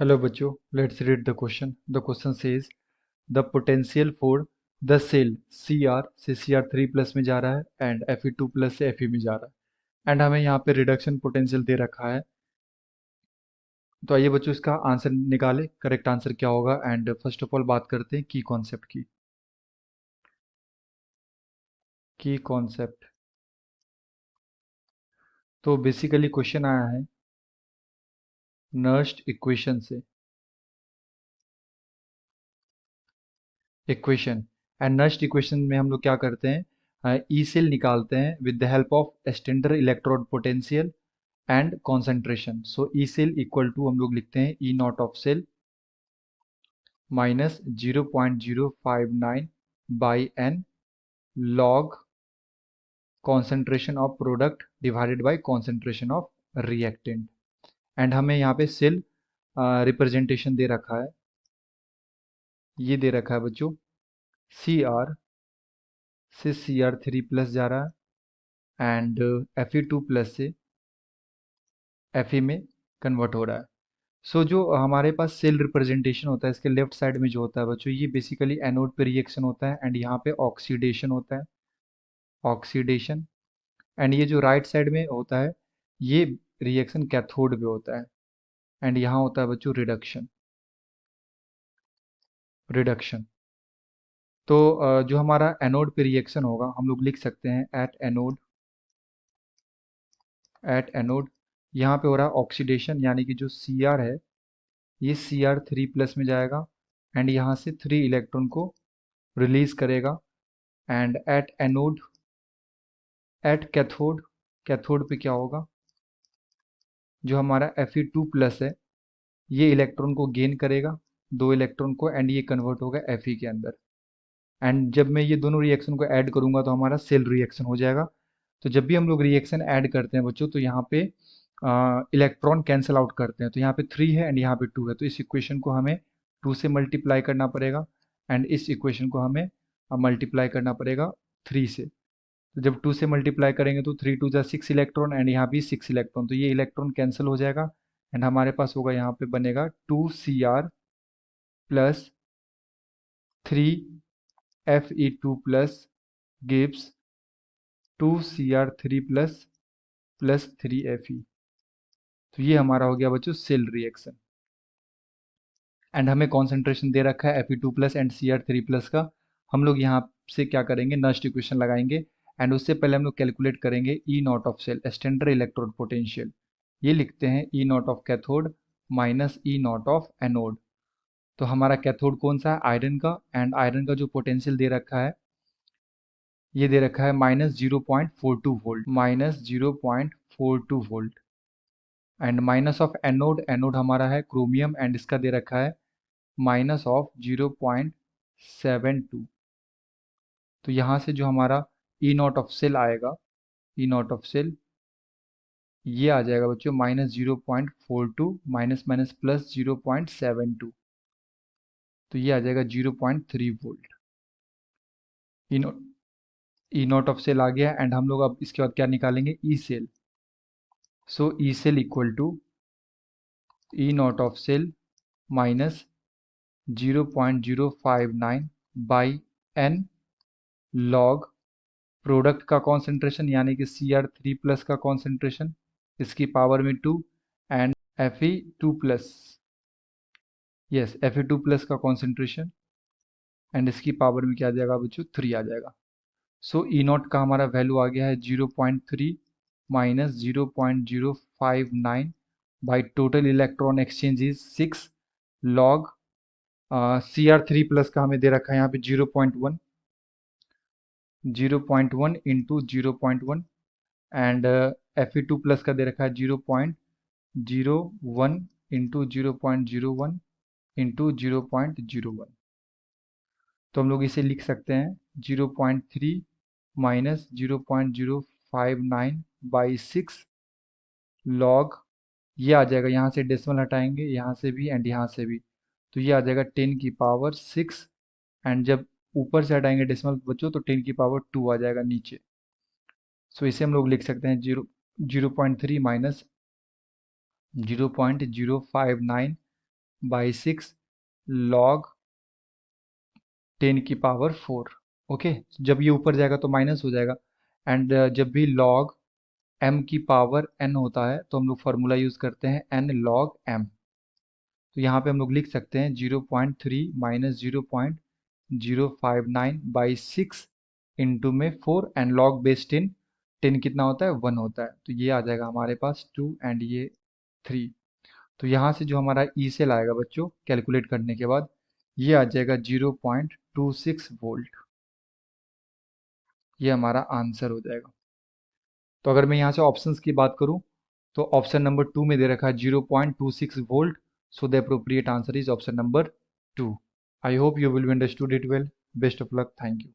Hello बच्चों, let's read the question. The question says the potential for the cell CR से CR3 plus में जा रहा है and Fe2 प्लस से Fe में जा रहा है एंड हमें यहाँ पे रिडक्शन पोटेंशियल दे रखा है। तो आइए बच्चों इसका आंसर निकालें, करेक्ट आंसर क्या होगा। एंड फर्स्ट ऑफ ऑल बात करते हैं की कॉन्सेप्ट की। की कॉन्सेप्ट तो बेसिकली क्वेश्चन आया है नर्स्ट इक्वेशन से, इक्वेशन एंड नर्स्ट इक्वेशन में हम लोग क्या करते हैं, ई सेल निकालते हैं with the help of standard electrode potential and concentration. So E cell equal to हम लोग लिखते हैं E naught of cell minus 0.059 by N log concentration of product divided by concentration of reactant. And हमें यहाँ पे cell representation दे रखा है, ये दे रखा है बच्चों सी आर से CR3 प्लस जा रहा है एंड Fe2 प्लस से Fe में कन्वर्ट हो रहा है। जो हमारे पास सेल रिप्रेजेंटेशन होता है इसके लेफ्ट साइड में जो होता है बच्चों, ये बेसिकली एनोड पे रिएक्शन होता है एंड यहाँ पे ऑक्सीडेशन होता है, ऑक्सीडेशन। एंड ये जो राइट साइड में होता है ये रिएक्शन कैथोड पे होता है एंड यहाँ होता है बच्चों रिडक्शन, रिडक्शन। तो जो हमारा एनोड पे रिएक्शन होगा हम लोग लिख सकते हैं एट एनोड, एट एनोड यहाँ पे हो रहा है ऑक्सीडेशन, यानी कि जो Cr है ये Cr3 प्लस में जाएगा एंड यहाँ से 3 इलेक्ट्रॉन को रिलीज करेगा। And at anode, at cathode, cathode पे क्या होगा, जो हमारा Fe2 प्लस है ये इलेक्ट्रॉन को गेन करेगा, 2 इलेक्ट्रॉन को, एंड ये कन्वर्ट होगा Fe के अंदर। एंड जब मैं ये दोनों रिएक्शन को ऐड करूंगा तो हमारा सेल रिएक्शन हो जाएगा। तो जब भी हम लोग रिएक्शन ऐड करते हैं बच्चों तो यहाँ पे इलेक्ट्रॉन कैंसिल आउट करते हैं, तो यहाँ पे 3 है एंड यहाँ पे 2 है, तो इस इक्वेशन को हमें 2 से मल्टीप्लाई करना पड़ेगा एंड इस इक्वेशन को हमें मल्टीप्लाई करना पड़ेगा 3 से। तो जब 2 से मल्टीप्लाई करेंगे तो 3 टू जा 6 इलेक्ट्रॉन एंड यहाँ भी 6 इलेक्ट्रॉन, तो ये इलेक्ट्रॉन कैंसिल हो जाएगा एंड हमारे पास होगा यहाँ पे बनेगा 2Cr plus 3Fe2 plus gives 2Cr3 plus plus 3Fe। तो ये हमारा हो गया बच्चों सेल रिएक्शन एंड हमें कॉन्सेंट्रेशन दे रखा है Fe2 plus and Cr3 plus का। हम लोग यहाँ से क्या करेंगे, नस्ट इक्वेशन लगाएंगे एंड उससे पहले हम लोग कैलकुलेट करेंगे E naught of cell, standard electrode potential. ये लिखते हैं E naught of cathode minus E naught of anode. तो हमारा कैथोड कौन सा है, आयरन का, एंड आयरन का जो पोटेंशियल दे रखा है ये दे रखा है -0.42 volt, -0.42 volt. And minus of anode, anode हमारा है क्रोमियम एंड इसका दे रखा है माइनस ऑफ 0.72। तो यहाँ से जो हमारा ई नॉट ऑफ सेल आएगा, ई नॉट ऑफ सेल ये आ जाएगा बच्चों -0.42 माइनस माइनस प्लस 0.72, तो ये आ जाएगा 0.3 volt. E naught, E naught of cell आ गया एंड हम लोग अब इसके बाद क्या निकालेंगे, E cell. So E cell equal to E naught of cell minus 0.059 by N log product का कॉन्सेंट्रेशन यानी कि Cr3 प्लस का कॉन्सेंट्रेशन इसकी पावर में 2 and Fe2 plus, yes Fe2 plus का कॉन्सेंट्रेशन एंड इसकी पावर में क्या आ जाएगा बच्चों, 3 आ जाएगा। सो ई नॉट का हमारा वैल्यू आ गया है 0.3 minus 0.059 by total electron exchange is 6 log Cr3 plus का हमें दे रखा है यहाँ पे 0.1, 0.1 इंटू 0.1 एंड Fe2 प्लस का दे रखा है 0.01 इंटू 0.01 इंटू 0.01। तो हम लोग इसे लिख सकते हैं 0.3 माइनस 0.059 बाई 6 लॉग, ये आ जाएगा, यहाँ से डेसिमल हटाएंगे यहाँ से भी एंड यहाँ से भी, तो ये आ जाएगा 10 की पावर 6 एंड जब ऊपर से हटाएंगे डेसिमल बच्चों तो 10 की पावर 2 आ जाएगा नीचे। सो इसे हम लोग लिख सकते हैं 0.3 माइनस 0.059 बाई 6 log 10⁴। ओके, जब ये ऊपर जाएगा तो माइनस हो जाएगा। एंड जब भी log m की पावर n होता है तो हम लोग फार्मूला यूज़ करते हैं n log m। तो यहाँ पे हम लोग लिख सकते हैं 0.3 माइनस 0.059 बाई 6 इंटू में 4 एंड लॉग बेस 10। 10 कितना होता है, 1 होता है, तो ये आ जाएगा हमारे पास 2 एंड ये 3। तो यहाँ से जो हमारा ई सेल आएगा बच्चों कैलकुलेट करने के बाद, ये आ जाएगा 0.26 वोल्ट। ये हमारा आंसर हो जाएगा। तो अगर मैं यहाँ से ऑप्शंस की बात करूँ तो ऑप्शन नंबर 2 में दे रखा है 0.26 volt. So the appropriate answer is option number 2। I hope you will understood it well. Best of luck. Thank you.